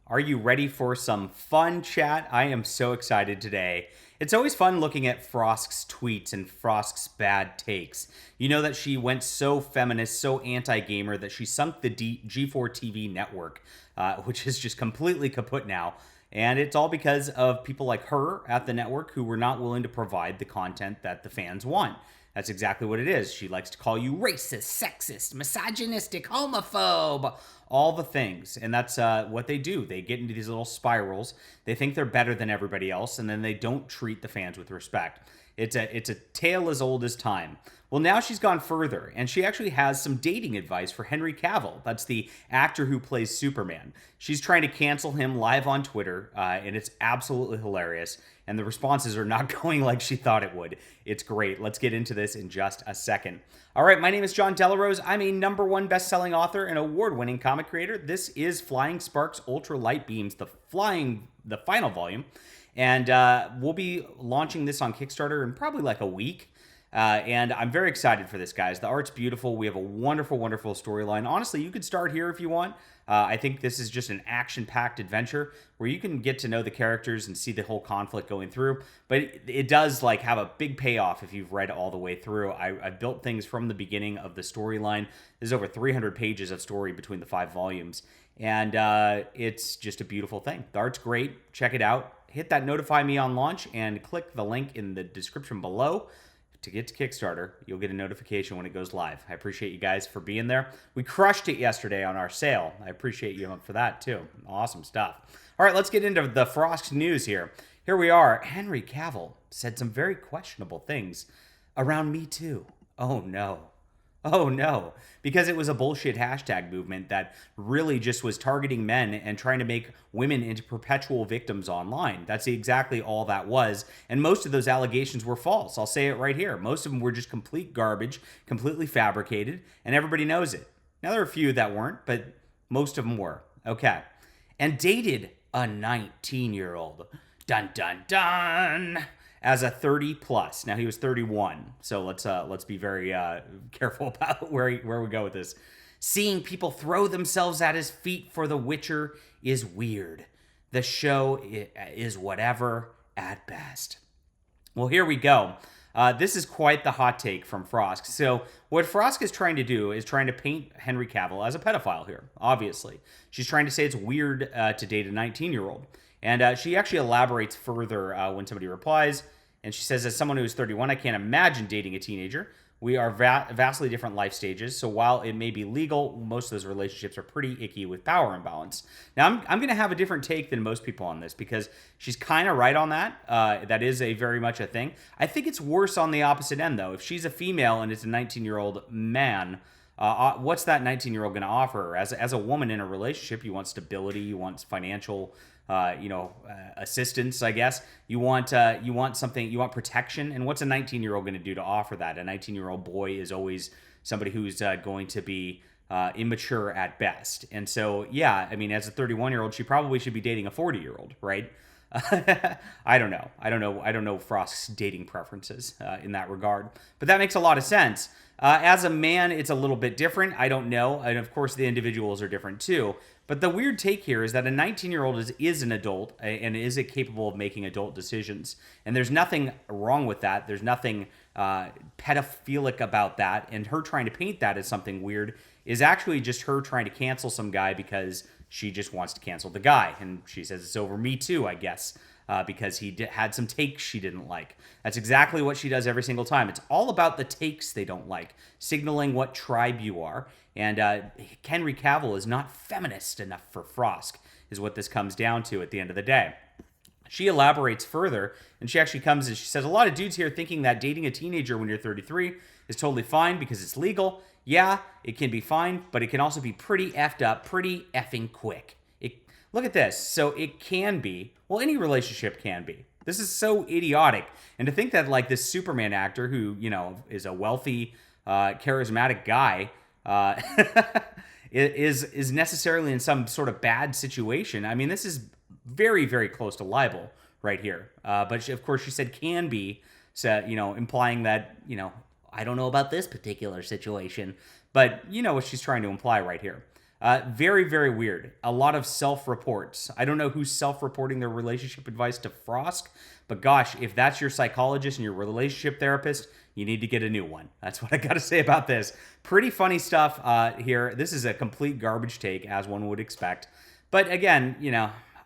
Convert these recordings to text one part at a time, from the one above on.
Are you ready for some fun chat? I am so excited today. It's always fun looking at Frosk's tweets and Frosk's bad takes. You know that she went so feminist, so anti-gamer that she sunk the G4 TV network, which is just completely kaput now. And it's all because of people like her at the network who were not willing to provide the content that the fans want. That's exactly what it is. She likes to call you racist, sexist, misogynistic, homophobe, all the things. And that's what they do. They get into these little spirals. They think they're better than everybody else, and then they don't treat the fans with respect. It's a tale as old as time. Well, now she's gone further, and she actually has some dating advice for Henry Cavill. That's the actor who plays Superman. She's trying to cancel him live on Twitter, and it's absolutely hilarious. And the responses are not going like she thought it would. It's great. Let's get into this in just a second. All right, my name is John Delarose. I'm a #1 best-selling author and award-winning comic creator. This is Flying Sparks Ultra Light Beams, the final volume. And we'll be launching this on Kickstarter in probably like a week. And I'm very excited for this, guys. The art's beautiful. We have a wonderful, wonderful storyline. Honestly, you could start here if you want. I think this is just an action-packed adventure where you can get to know the characters and see the whole conflict going through. But it does like have a big payoff if you've read all the way through. I've built things from the beginning of the storyline. There's over 300 pages of story between the 5 volumes. And it's just a beautiful thing. The art's great. Check it out. Hit that notify me on launch and click the link in the description below to get to Kickstarter. You'll get a notification when it goes live. I appreciate you guys for being there. We crushed it yesterday on our sale. I appreciate you for that too. Awesome stuff. All right, let's get into the Frosk news here. Here we are. Henry Cavill said some very questionable things around Me Too. Oh no. Oh no, because it was a bullshit hashtag movement that really just was targeting men and trying to make women into perpetual victims online. That's exactly all that was. And most of those allegations were false. I'll say it right here. Most of them were just complete garbage, completely fabricated, and everybody knows it. Now, there are a few that weren't, but most of them were. Okay. And dated a 19-year-old. Dun, dun, dun. As a 30 plus. Now he was 31, so let's be very careful about where we go with this. Seeing people throw themselves at his feet for The Witcher is weird. The show is whatever at best. Well, here we go. This is quite the hot take from Frosk. So what Frosk is trying to do is trying to paint Henry Cavill as a pedophile here, obviously. She's trying to say it's weird to date a 19-year-old. And she actually elaborates further when somebody replies. And she says, as someone who is 31, I can't imagine dating a teenager. We are vastly different life stages. So while it may be legal, most of those relationships are pretty icky with power imbalance. Now, I'm going to have a different take than most people on this because she's kind of right on that. That is very much a thing. I think it's worse on the opposite end, though. If she's a female and it's a 19-year-old man, what's that 19-year-old going to offer her? As a woman in a relationship, you want stability, you want financial assistance, I guess. You want something, you want protection. And what's a 19-year-old going to do to offer that? A 19-year-old boy is always somebody who's going to be immature at best. And so, yeah, I mean, as a 31-year-old, she probably should be dating a 40-year-old, right? I don't know Frost's dating preferences in that regard, but that makes a lot of sense. As a man, it's a little bit different. I don't know. And of course, the individuals are different too. But the weird take here is that a 19-year-old is an adult and is capable of making adult decisions. And there's nothing wrong with that. There's nothing pedophilic about that. And her trying to paint that as something weird is actually just her trying to cancel some guy because she just wants to cancel the guy. And she says it's over Me Too, I guess, because he had some takes she didn't like. That's exactly what she does every single time. It's all about the takes they don't like, signaling what tribe you are. And Henry Cavill is not feminist enough for Frosk, is what this comes down to at the end of the day. She elaborates further, and she actually comes and she says, a lot of dudes here thinking that dating a teenager when you're 33 is totally fine because it's legal. Yeah, it can be fine, but it can also be pretty effed up, pretty effing quick. Look at this. So it can be, well, any relationship can be. This is so idiotic. And to think that like this Superman actor who, is a wealthy, charismatic guy, is necessarily in some sort of bad situation. I mean, this is very, very close to libel right here. But she, of course, she said can be, so, implying that, I don't know about this particular situation, but you know what she's trying to imply right here. Very, very weird. A lot of self-reports. I don't know who's self-reporting their relationship advice to Frosk, but gosh, if that's your psychologist and your relationship therapist, you need to get a new one. That's what I got to say about this. Pretty funny stuff here. This is a complete garbage take, as one would expect. But again,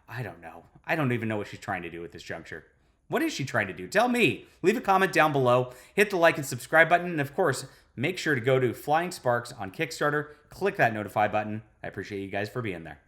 I don't know. I don't even know what she's trying to do at this juncture. What is she trying to do? Tell me. Leave a comment down below. Hit the like and subscribe button. And of course, make sure to go to Flying Sparks on Kickstarter. Click that notify button. I appreciate you guys for being there.